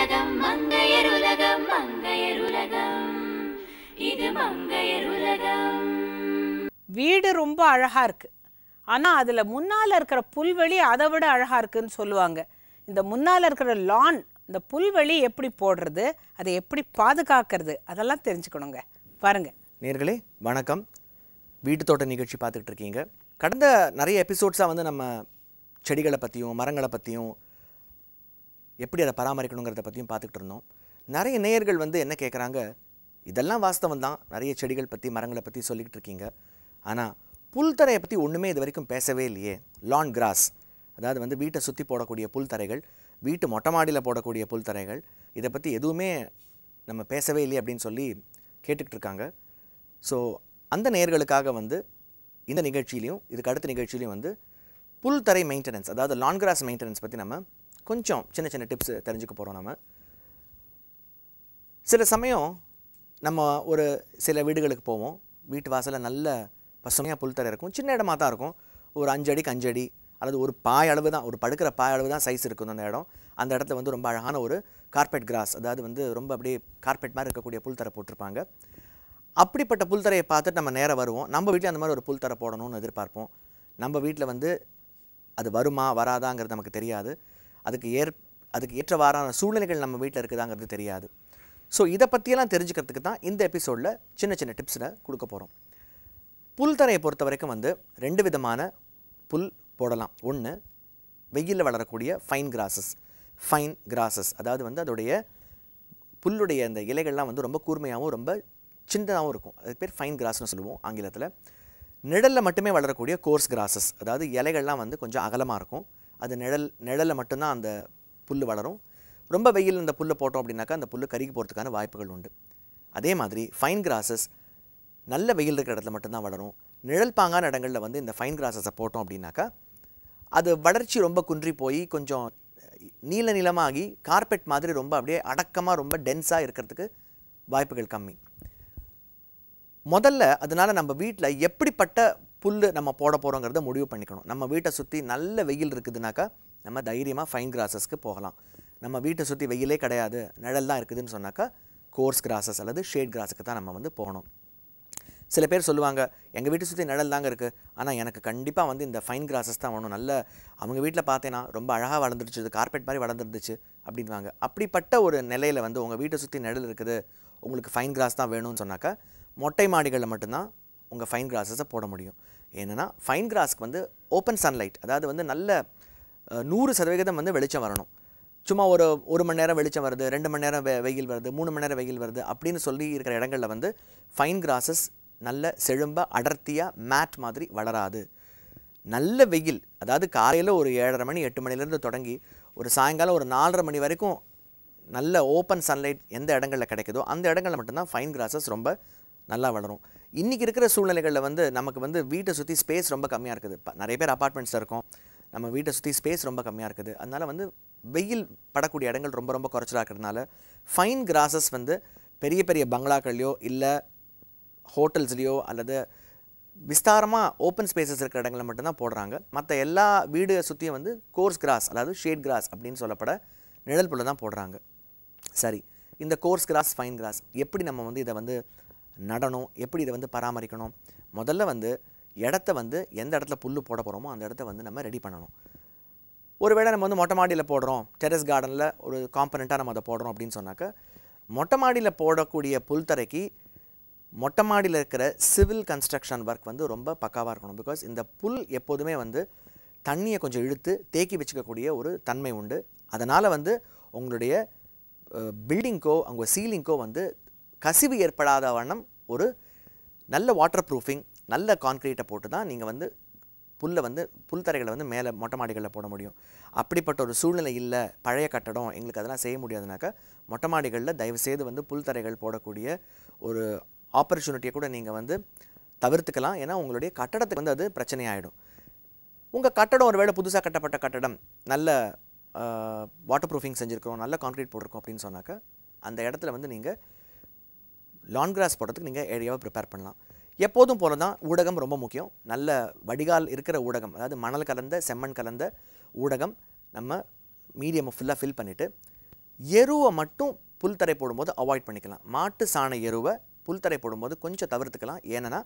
உலகம் மங்கையர் உலகம் மங்கையர் உலகம் இது மங்கையர் உலகம். வீடு ரொம்ப அழகாக இருக்குது, ஆனால் அதில் முன்னால் இருக்கிற புல்வெளி அதை விட அழகாக இருக்குதுன்னு சொல்லுவாங்க. இந்த முன்னால் இருக்கிற லான், இந்த புல்வெளி எப்படி போடுறது, அதை எப்படி பாதுகாக்கிறது, அதெல்லாம் தெரிஞ்சுக்கணுங்க. பாருங்கள் நேயர்களே வணக்கம். வீட்டு தோட்ட நிகழ்ச்சி பார்த்துக்கிட்டு இருக்கீங்க. கடந்த நிறைய எபிசோட்ஸாக வந்து நம்ம செடிகளை பற்றியும் மரங்களை பற்றியும் எப்படி அதை பராமரிக்கணுங்கிறத பற்றியும் பார்த்துக்கிட்டு இருந்தோம். நிறைய நேயர்கள் வந்து என்ன கேட்குறாங்க, இதெல்லாம் வாஸ்தவம் தான், நிறைய செடிகள் பற்றி மரங்களை பற்றி சொல்லிக்கிட்டு இருக்கீங்க, ஆனால் புல்தரையை பற்றி ஒன்றுமே இது வரைக்கும் பேசவே இல்லையே. லான் கிராஸ், அதாவது வந்து வீட்டை சுற்றி போடக்கூடிய புல்தரைகள், வீட்டு மொட்டை மாடியில் போடக்கூடிய புல்தரைகள், இதை பற்றி எதுவுமே நம்ம பேசவே இல்லையே அப்படின்னு சொல்லி கேட்டுக்கிட்டு இருக்காங்க. ஸோ அந்த நேயர்களுக்காக வந்து இந்த நிகழ்ச்சியிலையும் இதுக்கு அடுத்த நிகழ்ச்சியிலையும் வந்து புல்தரை மெயின்டெனன்ஸ், அதாவது லான் கிராஸ் மெயின்டெனன்ஸ் பற்றி நம்ம கொஞ்சம் சின்ன சின்ன டிப்ஸ் தெரிஞ்சுக்க போகிறோம். நம்ம சில சமயம் நம்ம ஒரு சில வீடுகளுக்கு போவோம், வீட்டு வாசலில் நல்ல பசுமையாக புல்தரை இருக்கும், சின்ன இடமா தான் இருக்கும், ஒரு 5 அடிக்கு 5 அடி அல்லது ஒரு பாய் அளவு தான், ஒரு படுக்கிற பாய் அளவு தான் சைஸ் இருக்கும் அந்த இடம். அந்த இடத்துல வந்து ரொம்ப அழகான ஒரு கார்பெட் கிராஸ், அதாவது வந்து ரொம்ப அப்படியே கார்பெட் மாதிரி இருக்கக்கூடிய புல்தரை போட்டிருப்பாங்க. அப்படிப்பட்ட புல்தரையை பார்த்துட்டு நம்ம நேராக வருவோம். நம்ம வீட்டில் அந்த மாதிரி ஒரு புல்தரை போடணும்னு எதிர்பார்ப்போம். நம்ம வீட்டில் வந்து அது வருமா வராதாங்கிறது நமக்கு தெரியாது. அதுக்கு ஏற்றவாறான சூழ்நிலைகள் நம்ம வீட்டில் இருக்குதாங்கிறது தெரியாது. ஸோ இதை பற்றியெல்லாம் தெரிஞ்சுக்கிறதுக்கு தான் இந்த எபிசோடில் சின்ன சின்ன டிப்ஸில் கொடுக்க போகிறோம். புல்தரையை பொறுத்த வரைக்கும் வந்து 2 விதமான புல் போடலாம். ஒன்று, வெயிலில் வளரக்கூடிய ஃபைன் கிராஸஸ், அதாவது வந்து அதோடைய புல்லுடைய அந்த இலைகள்லாம் வந்து ரொம்ப கூர்மையாகவும் ரொம்ப சின்னதாகவும் இருக்கும், அதுக்கு பேர் ஃபைன் கிராஸ்னு சொல்லுவோம் ஆங்கிலத்தில். நிழலில் மட்டுமே வளரக்கூடிய கோர்ஸ் கிராஸஸ், அதாவது இலைகள்லாம் வந்து கொஞ்சம் அகலமாக இருக்கும், அது நிழலில் மட்டும்தான் அந்த புல் வளரும். ரொம்ப வெயில் இந்த புல்லை போட்டோம் அப்படின்னாக்கா அந்த புல் கருகி போகிறதுக்கான வாய்ப்புகள் உண்டு. அதே மாதிரி ஃபைன் கிராஸஸ் நல்ல வெயில் இருக்கிற இடத்துல மட்டும்தான் வளரும். நிழல் பாங்கான இடங்களில் வந்து இந்த ஃபைன் கிராஸஸை போட்டோம் அப்படின்னாக்கா அது வளர்ச்சி ரொம்ப குன்றி போய் கொஞ்சம் நீளமாகி கார்பெட் மாதிரி ரொம்ப அப்படியே அடக்கமாக ரொம்ப டென்ஸாக இருக்கிறதுக்கு வாய்ப்புகள் கம்மி. முதல்ல அதனால் நம்ம வீட்டில் எப்படிப்பட்ட புல் நம்ம போட போகிறோங்கிறத முடிவு பண்ணிக்கணும். நம்ம வீட்டை சுற்றி நல்ல வெயில் இருக்குதுனாக்கா நம்ம தைரியமாக ஃபைன் கிராஸஸ்க்கு போகலாம். நம்ம வீட்டை சுற்றி வெயிலே கிடையாது, நிழல் தான் இருக்குதுன்னு சொன்னாக்கா கோர்ஸ் கிராஸஸ் அல்லது ஷேட் கிராஸுக்கு தான் நம்ம வந்து போகணும். சில பேர் சொல்லுவாங்க, எங்கள் வீட்டை சுற்றி நிழல் தாங்க இருக்குது, ஆனால் எனக்கு கண்டிப்பாக வந்து இந்த ஃபைன் கிராஸஸ் தான் வேணும், நல்ல அவங்க வீட்டில் பார்த்தேன்னா ரொம்ப அழகாக வளர்ந்துருச்சு, இது கார்பெட் மாதிரி வளர்ந்துருந்துச்சு அப்படின்வாங்க. அப்படிப்பட்ட ஒரு நிலையில் வந்து உங்கள் வீட்டை சுற்றி நிழல் இருக்குது, உங்களுக்கு ஃபைன் கிராஸ் தான் வேணும்னு சொன்னாக்கா மொட்டை மாடிகளில் மட்டும்தான் உங்கள் ஃபைன் கிராஸஸை போட முடியும். ஏன்னா ஃபைன் கிராஸ்க்கு வந்து ஓப்பன் சன்லைட், அதாவது வந்து நல்ல 100% வந்து வெளிச்சம் வரணும். சும்மா ஒரு மணி நேரம் வெளிச்சம் வருது, 2 மணி நேரம் வெயில் வருது, 3 மணி நேரம் வெயில் வருது அப்படின்னு சொல்லி இருக்கிற இடங்களில் வந்து ஃபைன் கிராஸஸ் நல்ல செழும்பாக அடர்த்தியாக மேட் மாதிரி வளராது. நல்ல வெயில், அதாவது காலையில் ஒரு 7:30 மணி 8 மணிலேருந்து தொடங்கி ஒரு சாயங்காலம் ஒரு 4:30 மணி வரைக்கும் நல்ல ஓப்பன் சன்லைட் எந்த இடங்களில் கிடைக்குதோ அந்த இடங்களில் மட்டும்தான் ஃபைன் கிராஸஸ் ரொம்ப நல்லா வளரும். இன்றைக்கி இருக்கிற சூழ்நிலைகளில் வந்து நமக்கு வந்து வீட்டை சுற்றி ஸ்பேஸ் ரொம்ப கம்மியாக இருக்குது. நிறைய பேர் அப்பார்ட்மெண்ட்ஸில் இருக்கோம், நம்ம வீட்டை சுற்றி ஸ்பேஸ் ரொம்ப கம்மியாக இருக்குது. அதனால் வந்து வெயில் படக்கூடிய இடங்கள் ரொம்ப ரொம்ப குறைச்சலாக இருக்கிறதுனால ஃபைன் கிராஸஸ் வந்து பெரிய பெரிய பங்களாக்கள்லையோ இல்லை ஹோட்டல்ஸ்லேயோ அல்லது விஸ்தாரமாக ஓப்பன் ஸ்பேசஸ் இருக்கிற இடங்களில் மட்டும்தான் போடுறாங்க. மற்ற எல்லா வீடு சுற்றியும் வந்து கோர்ஸ் கிராஸ் அதாவது ஷேட் கிராஸ் அப்படின்னு சொல்லப்பட நிழல் புல்லை தான் போடுறாங்க. சரி, இந்த கோர்ஸ் கிராஸ் ஃபைன் கிராஸ் எப்படி நம்ம வந்து இதை வந்து நடணும், எப்படி இதை வந்து பராமரிக்கணும்? முதல்ல வந்து இடத்த வந்து எந்த இடத்துல புல் போட போகிறோமோ அந்த இடத்த வந்து நம்ம ரெடி பண்ணணும். ஒருவேளை நம்ம வந்து மொட்டை மாடியில் போடுறோம், டெரஸ் கார்டனில் ஒரு காம்பனண்ட்டாக நம்ம அதை போடுறோம் அப்படின்னு சொன்னாக்க மொட்டை மாடியில் போடக்கூடிய புல்தரைக்கு மொட்டை மாடியில் இருக்கிற சிவில் கன்ஸ்ட்ரக்ஷன் ஒர்க் வந்து ரொம்ப பக்காவாக இருக்கணும். பிகாஸ் இந்த புல் எப்போதுமே வந்து தண்ணியை கொஞ்சம் இழுத்து தேக்கி வச்சுக்கக்கூடிய ஒரு தன்மை உண்டு. அதனால் வந்து உங்களுடைய பில்டிங்க்கோ உங்கள் சீலிங்க்கோ வந்து கசிவு ஏற்படாத வண்ணம் ஒரு நல்ல வாட்டர் ப்ரூஃபிங் நல்ல கான்க்ரீட்டை போட்டு தான் நீங்கள் வந்து புல்தரைகளை வந்து மேலே மொட்டை மாடிகளில் போட முடியும். அப்படிப்பட்ட ஒரு சூழ்நிலை இல்லை, பழைய கட்டடம் எங்களுக்கு அதெல்லாம் செய்ய முடியாதுனாக்கா மொட்டை மாடிகளில் தயவுசெய்து வந்து புல்தரைகள் போடக்கூடிய ஒரு ஆப்பர்ச்சுனிட்டியை கூட நீங்கள் வந்து தவிர்த்துக்கலாம். ஏன்னா உங்களுடைய கட்டடத்துக்கு வந்து அது பிரச்சனையாயிடும். உங்கள் கட்டடம் ஒரு வேளை புதுசாக கட்டப்பட்ட கட்டடம் நல்ல வாட்டர் ப்ரூஃபிங் செஞ்சுருக்கோம், நல்ல கான்க்ரீட் போட்டிருக்கோம் அப்படின்னு சொன்னாக்கா அந்த இடத்துல வந்து நீங்கள் லான் கிராஸ் போடுறதுக்கு நீங்கள் ஏரியாவை ப்ரிப்பேர் பண்ணலாம். எப்போதும் போல தான் ஊடகம் ரொம்ப முக்கியம். நல்ல வடிகால் இருக்கிற ஊடகம், அதாவது மணல் கலந்த செம்மண் கலந்த ஊடகம் நம்ம மீடியம் ஃபுல்லாக ஃபில் பண்ணிவிட்டு எருவை மட்டும் புல்தரை போடும்போது அவாய்ட் பண்ணிக்கலாம். மாட்டு சாண எருவை புல்தரை போடும்போது கொஞ்சம் தவிர்த்துக்கலாம். ஏன்னா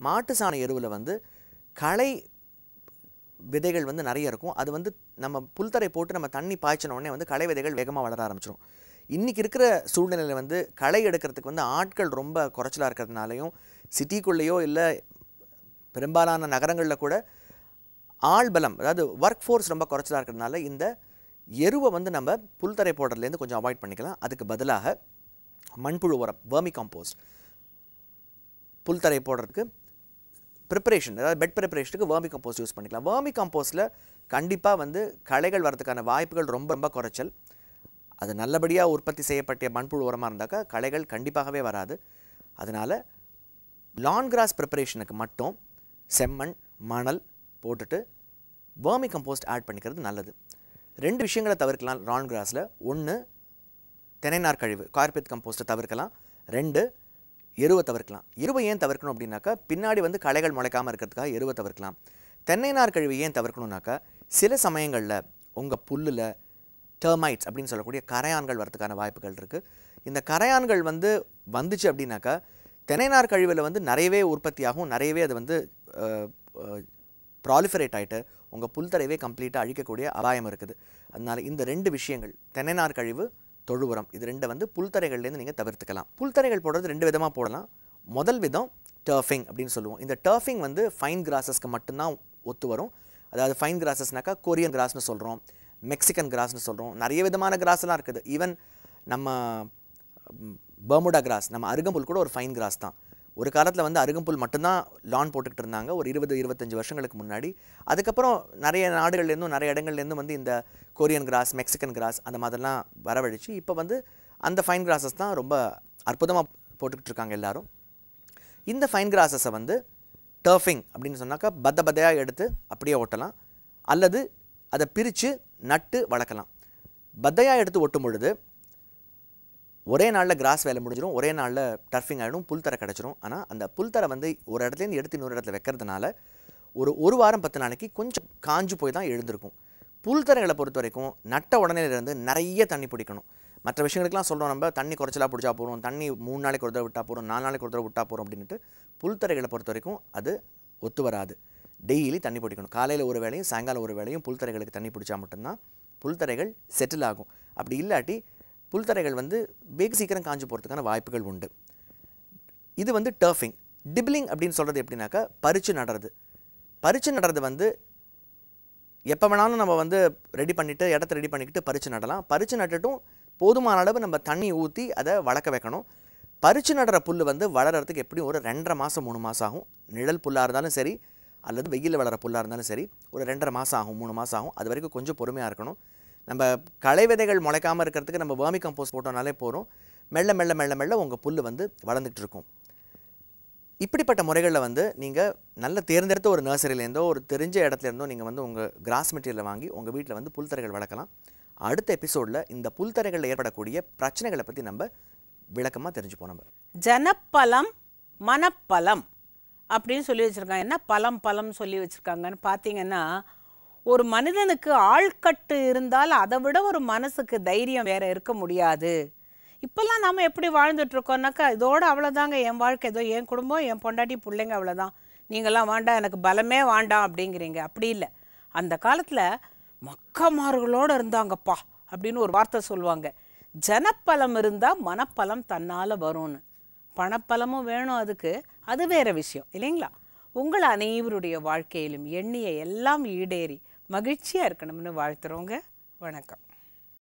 மாட்டு சாண எருவில் வந்து களை விதைகள் வந்து நிறைய இருக்கும். அது வந்து நம்ம புல்தரை போட்டு நம்ம தண்ணி பாய்ச்சின உடனே வந்து களை விதைகள் வேகமாக வளர ஆரம்பிச்சிடும். இன்றைக்கி இருக்கிற சூழ்நிலையில் வந்து களை எடுக்கிறதுக்கு வந்து ஆட்கள் ரொம்ப குறைச்சலாக இருக்கிறதுனாலையும் சிட்டிக்குள்ளேயோ இல்லை பெரும்பாலான நகரங்களில் கூட ஆள் பலம், அதாவது ஒர்க் ஃபோர்ஸ் ரொம்ப குறைச்சலாக இருக்கிறதுனால இந்த எருவை வந்து நம்ம புல்தரை போடுறதுலேருந்து கொஞ்சம் அவாய்ட் பண்ணிக்கலாம். அதுக்கு பதிலாக மண்புழு உரம், வேர்மி காம்போஸ்ட், புல்தரை போடுறதுக்கு ப்ரிப்பரேஷன், அதாவது பெட் ப்ரிப்பரேஷனுக்கு வேர்மி காம்போஸ்ட் யூஸ் பண்ணிக்கலாம். வேர்மி காம்போஸ்ட்டில் கண்டிப்பாக வந்து களைகள் வரதுக்கான வாய்ப்புகள் ரொம்ப ரொம்ப குறைச்சல். அது நல்லபடியாக உற்பத்தி செய்யப்பட்ட மண்புழு உரமாக இருந்தாக்கா களைகள் கண்டிப்பாகவே வராது. அதனால் லான் கிராஸ் ப்ரிப்பரேஷனுக்கு மட்டும் செம்மண், மணல் போட்டுட்டு வேர்மி கம்போஸ்ட் ஆட் பண்ணிக்கிறது நல்லது. 2 விஷயங்களை தவிர்க்கலாம் லான் கிராஸில். 1 தென்னைநார் கழிவு, கார்பெட் கம்போஸ்ட்டை தவிர்க்கலாம். 2 எருவை தவிர்க்கலாம். எருவை ஏன் தவிர்க்கணும் அப்படின்னாக்கா பின்னாடி வந்து களைகள் முளைக்காமல் இருக்கிறதுக்காக எருவை தவிர்க்கலாம். தென்னைநார் கழிவு ஏன் தவிர்க்கணுன்னாக்கா சில சமயங்களில் உங்கள் புல்லில் டெர்மைட்ஸ் அப்படின்னு சொல்லக்கூடிய கரையான்கள் வரதுக்கான வாய்ப்புகள் இருக்குது. இந்த கரையான்கள் வந்து வந்துச்சு அப்படின்னாக்கா தென்னைநார் கழிவில் வந்து நிறையவே உற்பத்தி ஆகும், நிறையவே அது வந்து ப்ராலிஃபரேட் ஆகிட்டு உங்கள் புல்தரைவே கம்ப்ளீட்டாக அழிக்கக்கூடிய அபாயம் இருக்குது. அதனால் இந்த 2 விஷயங்கள், தென்னைநார் கழிவு, தொழு உரம், இது 2 வந்து புல்தரைகள்லேருந்து நீங்கள் தவிர்த்துக்கலாம். புல்தரைகள் போடுறது 2 விதமாக போடலாம். முதல் விதம் டர்ஃபிங் அப்படின்னு சொல்லுவோம். இந்த டர்ஃபிங் வந்து ஃபைன் கிராஸஸ்க்கு மட்டும்தான் ஒத்து வரும். அதாவது ஃபைன் கிராஸஸ்னாக்கா கொரியன் கிராஸ்னு சொல்கிறோம், மெக்சிகன் கிராஸ்னு சொல்கிறோம், நிறைய விதமான கிராஸ்லாம் இருக்குது. ஈவன் நம்ம பர்முடா கிராஸ், நம்ம அருகம்புல் கூட ஒரு ஃபைன் கிராஸ் தான். ஒரு காலத்தில் வந்து அருகம்புல் மட்டும்தான் லான் போட்டுக்கிட்டு இருந்தாங்க ஒரு 20-25 வருஷங்களுக்கு முன்னாடி. அதுக்கப்புறம் நிறைய நாடுகள்லேருந்தும் நிறைய இடங்கள்லேருந்தும் வந்து இந்த கொரியன் கிராஸ், மெக்சிகன் கிராஸ் அந்த மாதிரிலாம் வரவழைச்சு இப்போ வந்து அந்த ஃபைன் கிராஸஸ் தான் ரொம்ப அற்புதமாக போட்டுக்கிட்டு இருக்காங்க எல்லாரும். இந்த ஃபைன் கிராஸஸை வந்து டர்ஃபிங் அப்படின்னு சொன்னாக்கா பத்தையாக எடுத்து அப்படியே ஓட்டலாம், அல்லது அதை பிரித்து நட்டு வளர்க்கலாம். பத்தையாக எடுத்து ஒட்டும் பொழுது ஒரே நாளில் கிராஸ் வேலை முடிஞ்சிடும், ஒரே நாளில் டர்ஃபிங் ஆகிடும், புல்தரை கிடச்சிரும். ஆனால் அந்த புல்தரை வந்து ஒரு இடத்துலேருந்து எடுத்து இன்னொரு இடத்துல வைக்கிறதுனால ஒரு வாரம் 10 நாளைக்கு கொஞ்சம் காஞ்சு போய் தான் எழுந்திருக்கும். புல்தரைகளை பொறுத்த வரைக்கும் நட்ட உடனேலேருந்து நிறைய தண்ணி பிடிக்கணும். மற்ற விஷயங்களுக்குலாம் சொல்கிறோம் நம்ம தண்ணி குறைச்சலாக பிடிச்சா போகிறோம், தண்ணி 3 நாளைக்கு ஒரு தடவை விட்டால் போகிறோம், 4 நாளைக்கு ஒரு தடவை விட்டால் போகிறோம் அப்படின்ட்டு. புல்தரைகளை பொறுத்த வரைக்கும் அது ஒத்து வராது. டெய்லி தண்ணி பிடிக்கணும். காலையில் ஒரு வேளையும் சாயங்காலம் ஒரு வேளையும் புல்தரைகளுக்கு தண்ணி பிடிச்சா மட்டும்தான் புல்தரைகள் செட்டில் ஆகும். அப்படி இல்லாட்டி புல்தரைகள் வந்து வெகு சீக்கிரம் காஞ்சு போகிறதுக்கான வாய்ப்புகள் உண்டு. இது வந்து டர்ஃபிங். டிபிளிங் அப்படின்னு சொல்கிறது எப்படின்னாக்கா பறிச்சு நடுறது. பறிச்சு நடுறது வந்து எப்போ வேணாலும் நம்ம வந்து ரெடி பண்ணிவிட்டு இடத்த ரெடி பண்ணிக்கிட்டு பறிச்சு நடலாம். பறிச்சு நட்டுட்டும் போதுமான அளவு நம்ம தண்ணி ஊற்றி அதை வளர்க்க வைக்கணும். பறிச்சு நடுற புல் வந்து வளர்கிறதுக்கு எப்படியும் ஒரு 2.5 மாதம் 3 மாதம் ஆகும். நிழல் புல்லாக இருந்தாலும் சரி அல்லது வெயிலில் வளர புல்லாக இருந்தாலும் சரி ஒரு 2.5 மாதம் ஆகும், 3 மாதம் ஆகும். அது வரைக்கும் கொஞ்சம் பொறுமையாக இருக்கணும். நம்ம களை விதைகள் முளைக்காமல் இருக்கிறதுக்கு நம்ம வேர்மி கம்போஸ்ட் போட்டோம்னாலே போகிறோம். மெல்ல மெல்ல மெல்ல மெல்ல உங்கள் புல் வந்து வளர்ந்துட்டு இருக்கும். இப்படிப்பட்ட முறைகளில் வந்து நீங்கள் நல்ல தேர்ந்தெடுத்த ஒரு நர்சரியிலேருந்தோ ஒரு தெரிஞ்ச இடத்துலேருந்தோ நீங்கள் வந்து உங்கள் கிராஸ் மெட்டீரியலை வாங்கி உங்கள் வீட்டில் வந்து புல்தரைகள் வளர்க்கலாம். அடுத்த எபிசோடில் இந்த புல்தரைகளில் ஏற்படக்கூடிய பிரச்சனைகளை பற்றி நம்ம விளக்கமாக தெரிஞ்சுப்போம். நம்ம ஜனப்பலம் மனப்பலம் அப்படின்னு சொல்லி வச்சுருக்காங்க. என்ன பலம் பலம் சொல்லி வச்சுருக்காங்கன்னு பார்த்தீங்கன்னா, ஒரு மனிதனுக்கு ஆள்கட்டு இருந்தால் அதை விட ஒரு மனசுக்கு தைரியம் வேற இருக்க முடியாது. இப்போல்லாம் நம்ம எப்படி வாழ்ந்துட்டுருக்கோம்னாக்கா இதோடு அவ்வளோதாங்க என் வாழ்க்கை, ஏதோ என் குடும்பம் என் பொண்டாட்டி பிள்ளைங்க அவ்வளோதான், நீங்கள்லாம் வேண்டாம் எனக்கு பலமே வேண்டாம் அப்படிங்கிறீங்க. அப்படி இல்லை. அந்த காலத்தில் மக்கமார்களோடு இருந்தாங்கப்பா அப்படின்னு ஒரு வார்த்தை சொல்லுவாங்க. ஜனப்பலம் இருந்தால் மனப்பலம் தன்னால் வரும்னு. பணப்பலமும் வேணும் அதுக்கு, அது வேறு விஷயம் இல்லைங்களா? உங்கள் அனைவருடைய வாழ்க்கையிலும் எண்ணிய எல்லாம் ஈடேறி மகிழ்ச்சியாக இருக்கணும்னு வாழ்த்துறோங்க. வணக்கம்.